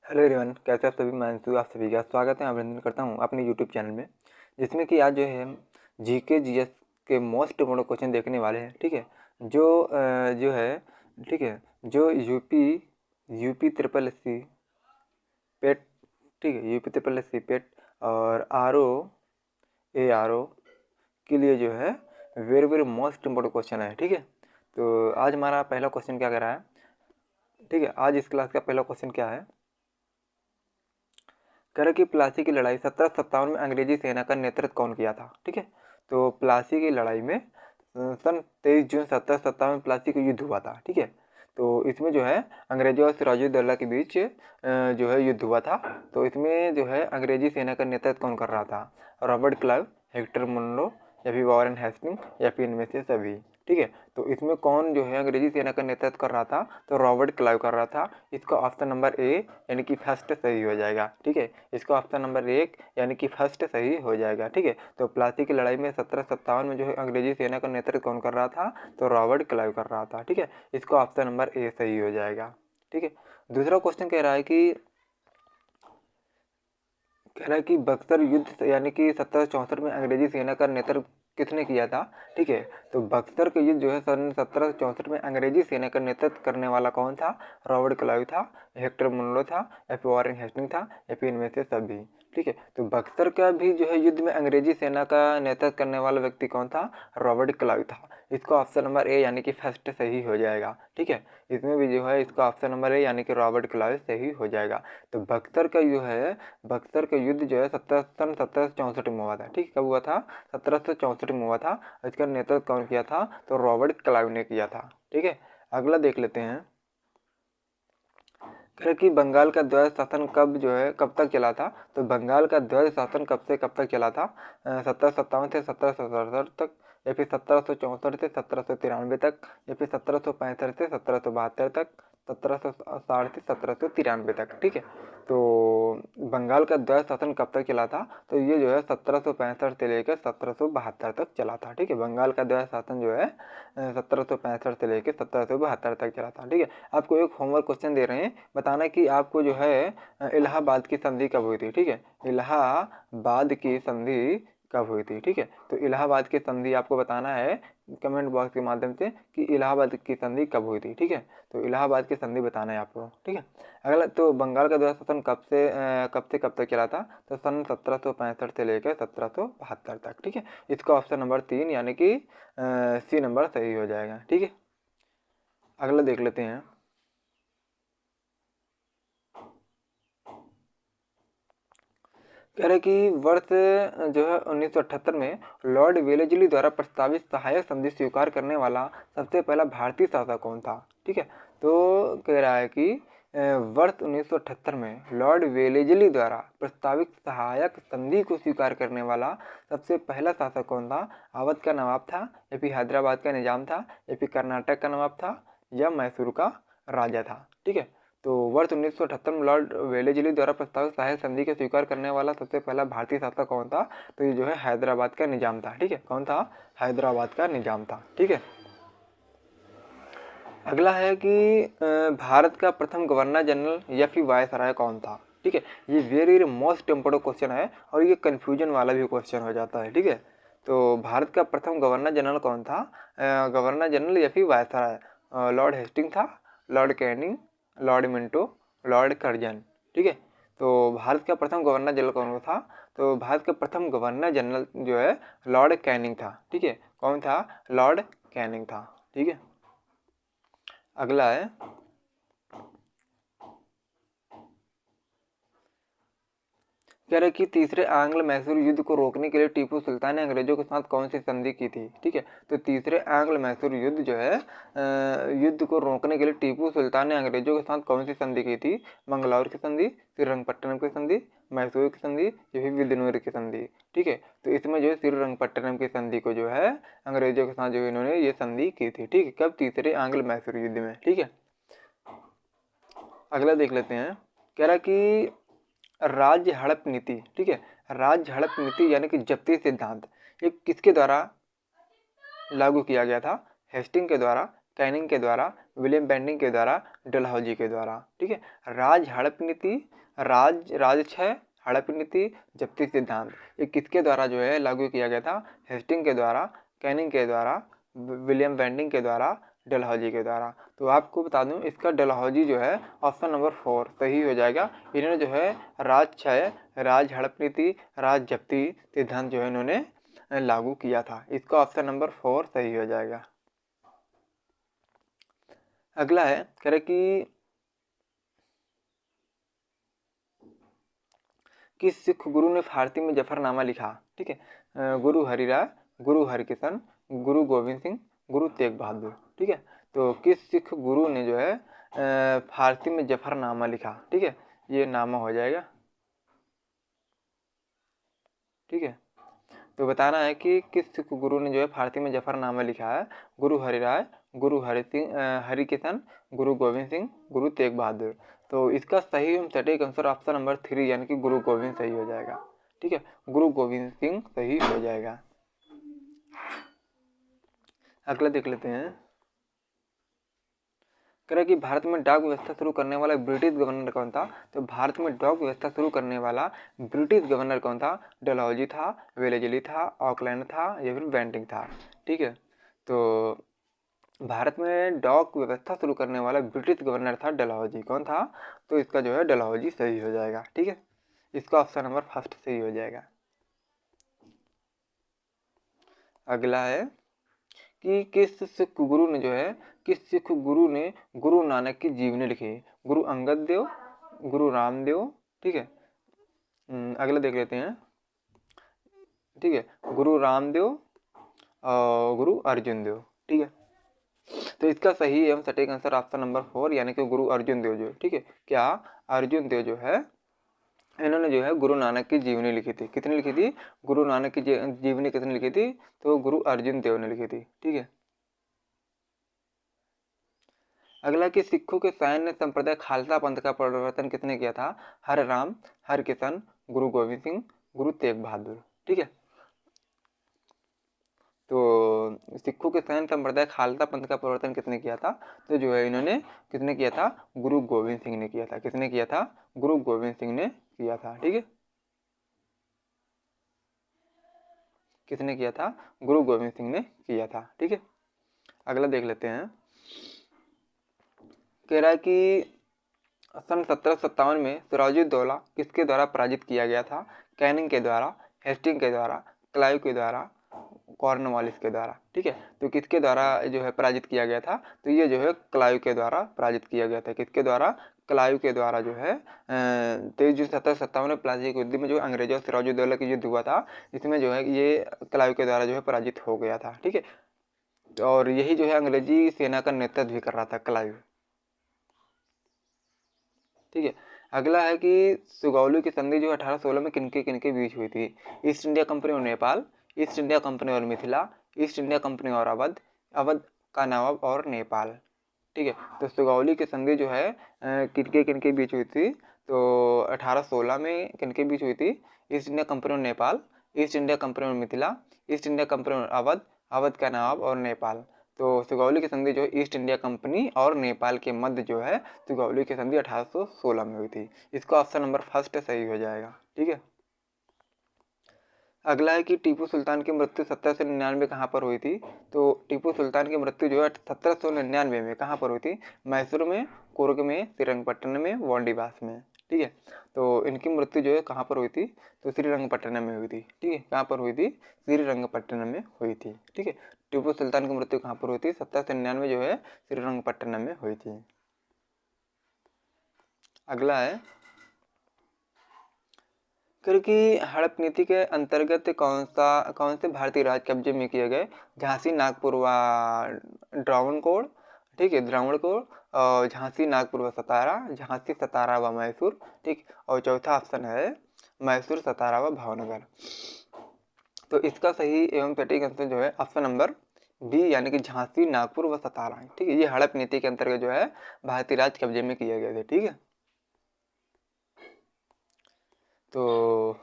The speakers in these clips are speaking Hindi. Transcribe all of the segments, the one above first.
हेलो एवरीवन, कैसे आप सभी। मैं अंशु, आप सभी का स्वागत है, अभिनंदन करता हूं अपने यूट्यूब चैनल में, जिसमें कि आज जो है हम जीके जीएस के मोस्ट इम्पोर्टेंट क्वेश्चन देखने वाले हैं। ठीक है, जो है, ठीक है, जो यूपी ट्रिपल एस सी पेट, ठीक है, यूपी ट्रिपल एस सी पेट और आर ओ के लिए जो है very very most important question है। ठीक है, तो आज हमारा पहला क्वेश्चन क्या कर रहा है। ठीक है, आज इस क्लास का पहला क्वेश्चन क्या है, कह रहा कि प्लासी की लड़ाई 1757 में अंग्रेजी सेना का नेतृत्व कौन किया था। ठीक है, तो प्लासी की लड़ाई में सन 23 जून 1757 में प्लासी का युद्ध हुआ था। ठीक है, तो इसमें जो है अंग्रेजों और सिराजुद्दौला के बीच जो है युद्ध हुआ था। तो इसमें जो है अंग्रेजी सेना का नेतृत्व कौन कर रहा था, रॉबर्ट क्लाइव, हेक्टर मुनरो या फिर वॉरेन हेस्टिंग या फिर इनमें से सभी। ठीक है, तो इसमें कौन जो है अंग्रेजी सेना का नेतृत्व कर रहा था, तो रॉबर्ट क्लाइव कर रहा था। इसका ऑप्शन नंबर ए यानी कि फर्स्ट सही हो जाएगा। ठीक है, इसका ऑप्शन नंबर 1 यानी कि फर्स्ट सही हो जाएगा। ठीक है, तो प्लासी की लड़ाई में 1757 में जो है अंग्रेजी सेना का नेतृत्व कौन कर रहा था, तो रॉबर्ट क्लाइव कर रहा था। ठीक है, इसका ऑप्शन नंबर ए सही हो जाएगा। ठीक है, दूसरा क्वेश्चन कह रहा है कि बक्सर युद्ध यानी कि 1764 में अंग्रेजी सेना का नेतृत्व किसने किया था। ठीक है, तो बक्सर का युद्ध जो है सन 1764 में अंग्रेजी सेना का नेतृत्व करने वाला कौन था, रॉबर्ट क्लाइव था, हेक्टर मुनरो था या फिर वॉरेन हेस्टिंग था या फिर इनमें से सभी। ठीक है, तो बक्सर का भी जो है युद्ध में अंग्रेजी सेना का नेतृत्व करने वाला व्यक्ति कौन था, रॉबर्ट क्लाइव था। इसका ऑप्शन नंबर ए यानी कि फर्स्ट सही हो जाएगा। ठीक है, इसमें भी जो है इसका ऑप्शन नंबर ए यानी कि रॉबर्ट क्लाइव सही हो जाएगा। तो बक्सर का युद्ध जो है 1764 में हुआ था। ठीक, कब हुआ था, 1764 में हुआ था। इसका नेतृत्व कौन किया था, तो रॉबर्ट क्लाइव ने किया था। ठीक है, अगला देख लेते हैं। कह कि बंगाल का द्वैध शासन कब तक चला था, तो बंगाल का द्वैध शासन कब से कब तक चला था, 1757 से 1767 तक या फिर 1764 से 1793 तक या फिर 1765 से 1772 तक, 1760 से 1793 तक। ठीक है, तो बंगाल का द्वैध शासन कब तक चला था, तो ये जो है 1765 से लेकर 1772 तक चला था। ठीक है, बंगाल का द्वैध शासन जो है 1765 से लेकर 1772 तक चला था। ठीक है, आपको एक होमवर्क क्वेश्चन दे रहे हैं, बताना कि आपको जो है इलाहाबाद की संधि कब हुई थी। ठीक है, इलाहाबाद की संधि कब हुई थी। ठीक है, तो इलाहाबाद की संधि आपको बताना है कमेंट बॉक्स के माध्यम से कि इलाहाबाद की संधि कब हुई थी। ठीक है, तो इलाहाबाद की संधि बताना है आपको। ठीक है, अगला, तो बंगाल का द्वैध शासन कब तक चला था, तो सन 1765 से लेकर 1772 तक। ठीक है, इसका ऑप्शन नंबर 3 यानी कि सी नंबर सही हो जाएगा। ठीक है, अगला देख लेते हैं। कह रहे कि वर्ष जो है 1978 में लॉर्ड वेलेस्ली द्वारा प्रस्तावित सहायक संधि स्वीकार करने वाला सबसे पहला भारतीय शासक कौन था। ठीक है, तो कह रहा है कि वर्ष 1978 में लॉर्ड वेलेस्ली द्वारा प्रस्तावित सहायक संधि को स्वीकार करने वाला सबसे पहला शासक कौन था, अवध का नवाब था या फिर हैदराबाद का निजाम था या फिर कर्नाटक का नवाब था या मैसूर का राजा था। ठीक है, तो वर्ष 1978 में लॉर्ड वेलेस्ली द्वारा प्रस्तावित सहायक संधि के स्वीकार करने वाला सबसे पहला भारतीय शासक कौन था, तो ये जो है हैदराबाद का निजाम था। ठीक है, कौन था, हैदराबाद का निजाम था। ठीक है, अगला है कि भारत का प्रथम गवर्नर जनरल या फिर वायसराय कौन था। ठीक है, ये वेरी मोस्ट इम्पोर्टेंट क्वेश्चन है और ये कन्फ्यूजन वाला भी क्वेश्चन हो जाता है। ठीक है, तो भारत का प्रथम गवर्नर जनरल कौन था, गवर्नर जनरल या फिर वायसराय, लॉर्ड हेस्टिंग था, Lord Canning, Lord Minto, Lord Curzon. ठीक है, तो भारत का प्रथम गवर्नर जनरल कौन था, तो भारत का प्रथम गवर्नर जनरल जो है लॉर्ड कैनिंग था। ठीक है, कौन था, लॉर्ड कैनिंग था। ठीक है, अगला है, कह रहे कि तीसरे आंग्ल मैसूर युद्ध को रोकने के लिए टीपू सुल्तान ने अंग्रेजों के साथ कौन सी संधि की थी। ठीक है, तो तीसरे आंग्ल मैसूर युद्ध जो है युद्ध को रोकने के लिए टीपू सुल्तान ने अंग्रेजों के साथ कौन सी संधि की थी, मंगलौर की संधि, श्रीरंगपट्टनम की संधि, मैसूर की संधि या फिर बिदनूर की संधि। ठीक है, तो इसमें जो है श्रीरंगपट्टनम की संधि को जो है अंग्रेजों के साथ जो इन्होंने ये संधि की थी। ठीक है, कब, तीसरे आंग्ल मैसूर युद्ध में। ठीक है, अगला देख लेते हैं। कह रहा कि राज्य हड़प नीति, ठीक है, राज्य हड़प नीति यानी कि जब्ती सिद्धांत, ये किसके द्वारा लागू किया गया था, हेस्टिंग के द्वारा, कैनिंग के द्वारा, विलियम बेंटिक के द्वारा, डलहौजी के द्वारा। ठीक है। राज हड़प नीति, राजक्षय, हड़प नीति, जब्ती सिद्धांत, ये किसके द्वारा जो है लागू किया गया था? हेस्टिंग के द्वारा, कैनिंग के द्वारा, विलियम बेंटिक के द्वारा, डलहौजी के द्वारा। तो आपको बता दूं इसका डलहौजी जो है ऑप्शन नंबर 4 सही हो जाएगा। इन्होंने जो है राजक्षय, राज हड़प नीति, राज जब्ती सिद्धांत जो है इन्होंने लागू किया था। इसका ऑप्शन नंबर 4 सही हो जाएगा। अगला है कह रहे कि किस सिख गुरु ने फारसी में जफरनामा लिखा? ठीक है। गुरु हरिराय, गुरु हरकिशन, गुरु गोविंद सिंह, गुरु तेग बहादुर। ठीक है। तो किस सिख गुरु ने जो है फारसी में जफरनामा लिखा? ठीक है, ये नामा हो जाएगा। ठीक है। तो बताना है कि किस सिख गुरु ने जो है फारसी में जफरनामा लिखा है? गुरु हरिराय, गुरु हरिकिशन, गुरु गोविंद सिंह, गुरु तेग बहादुर। तो इसका सही एवं सटीक आंसर ऑप्शन नंबर 3 यानी कि गुरु गोविंद सही हो जाएगा। ठीक है, गुरु गोविंद सिंह सही हो जाएगा। अगला देख लेते हैं। कह रहा है कि भारत में डाक व्यवस्था शुरू करने वाला ब्रिटिश गवर्नर कौन था? तो भारत में डाक व्यवस्था शुरू करने वाला ब्रिटिश गवर्नर कौन था? डलहौजी था, वेलेजली था, ऑकलैंड था या फिर बेंटिक था। ठीक है। तो भारत में डाक व्यवस्था शुरू करने वाला ब्रिटिश गवर्नर था डलहौजी। कौन था? तो इसका जो है डलहौजी सही हो जाएगा। ठीक है, इसका ऑप्शन नंबर 1 सही हो जाएगा। अगला है कि किस सिख गुरु ने जो है किस सिख गुरु ने गुरु नानक की जीवनी लिखी? गुरु अंगद देव, गुरु रामदेव। ठीक है। अगला देख लेते हैं। ठीक है, गुरु रामदेव और गुरु अर्जुन देव। ठीक है। तो इसका सही एवं सटीक आंसर ऑप्शन नंबर 4 यानी कि गुरु अर्जुन देव जो। ठीक है, क्या अर्जुन देव जो है इन्होंने जो है गुरु नानक की जीवनी लिखी थी। कितनी लिखी थी? गुरु नानक की जीवनी कितनी लिखी थी? तो गुरु अर्जुन देव ने लिखी थी। ठीक है। अगला कि सिखों के सैन्य संप्रदाय खालसा पंथ का प्रवर्तन किसने किया था? हर राम, हर किशन, गुरु गोविंद सिंह, गुरु तेग बहादुर। ठीक है। तो सिखों के सैन्य संप्रदाय खालसा पंथ का प्रवर्तन किसने किया था? तो जो है इन्होंने किसने किया था? गुरु गोविंद सिंह ने किया था। किसने किया था? गुरु गोविंद सिंह ने किया था। ठीक है, किसने किया था? गुरु गोविंद सिंह ने किया था। ठीक है। अगला देख लेते हैं। कह रहा है कि सन 1757 में सिराजुद्दौला किसके द्वारा पराजित किया गया था? कैनिंग के द्वारा, हेस्टिंग के द्वारा, क्लाइव के द्वारा, कॉर्नवालिस के द्वारा। ठीक है। तो किसके द्वारा जो है पराजित किया गया था? तो ये जो है क्लाइव के द्वारा पराजित किया गया था। किसके द्वारा? क्लाइव के द्वारा जो है 23 जून 1757 में प्लासी युद्ध में जो अंग्रेजों सिराजुद्दौला की युद्ध हुआ था, इसमें जो है ये क्लाइव के द्वारा जो है पराजित हो गया था। ठीक है। और यही जो है अंग्रेजी सेना का नेतृत्व भी कर रहा था क्लाइव। ठीक है। अगला है कि सुगौली की संधि जो 1816 में किनके बीच हुई थी? ईस्ट इंडिया कंपनी और नेपाल, ईस्ट इंडिया कंपनी और मिथिला, ईस्ट इंडिया कंपनी और अवध, अवध का नवाब और नेपाल। ठीक है। तो सुगौली की संधि जो है किनके बीच हुई थी? तो 1816 में किनके बीच हुई थी? ईस्ट इंडिया कंपनी और नेपाल, ईस्ट इंडिया कंपनी और मिथिला, ईस्ट इंडिया कंपनी और अवध, अवध का नवाब और नेपाल। तो सुगौली की संधि जो है ईस्ट इंडिया कंपनी और नेपाल के मध्य जो है सुगौली की संधि 1816 में हुई थी। इसका ऑप्शन नंबर 1 सही हो जाएगा। ठीक है। अगला है कि टीपू सुल्तान की मृत्यु 1799 कहाँ पर हुई थी? तो टीपू सुल्तान की मृत्यु जो है 1799 में कहाँ पर हुई थी? मैसूर में, कुर्ग में, श्रीरंगपट्टनम में, वांडीवास में। ठीक है। तो इनकी मृत्यु जो है कहाँ पर हुई थी? तो श्रीरंगपट्टनम में हुई थी। ठीक है, कहाँ पर हुई थी? श्रीरंगपट्टनम में हुई थी। ठीक है। टीपू सुल्तान की मृत्यु कहाँ पर हुई थी? 1799 जो है श्रीरंगपट्टनम में हुई थी। अगला है क्योंकि हड़प नीति के अंतर्गत कौन से भारतीय राज्य कब्जे में किए गए? झांसी, नागपुर व त्रावणकोर। ठीक है, त्रावणकोर, और झांसी, नागपुर व सतारा, झांसी, सतारा व मैसूर। ठीक, और चौथा ऑप्शन है मैसूर, सतारा व भावनगर। तो इसका सही एवं सटीक आंसर जो है ऑप्शन नंबर बी यानी कि झांसी, नागपुर व सतारा। ठीक है, ये हड़प नीति के अंतर्गत जो है भारतीय राज्य कब्जे में किए गए थे। ठीक है। तो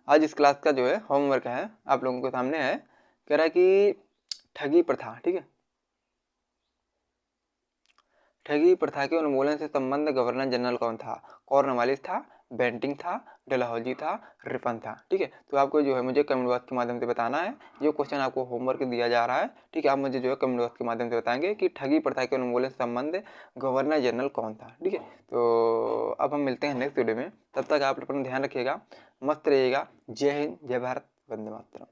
आज इस क्लास का जो है होमवर्क है आप लोगों के सामने है। कह रहा है कि ठगी प्रथा। ठीक है, ठगी प्रथा के उन्मूलन से संबंध गवर्नर जनरल कौन था? कॉर्नवालिस था, बेंटिंग था, डलहौजी था, रिपन था। ठीक है, तो आपको जो है मुझे कमेंट बॉक्स के माध्यम से बताना है। जो क्वेश्चन आपको होमवर्क दिया जा रहा है, ठीक है, आप मुझे जो है कमेंट बॉक्स के माध्यम से बताएंगे कि ठगी प्रथा के उन्मूलन से संबंध गवर्नर जनरल कौन था। ठीक है, तो अब हम मिलते हैं नेक्स्ट वीडियो में। तब तक आप अपना ध्यान रखिएगा, मस्त रहिएगा। जय हिंद, जय भारत, वंदे मातरम।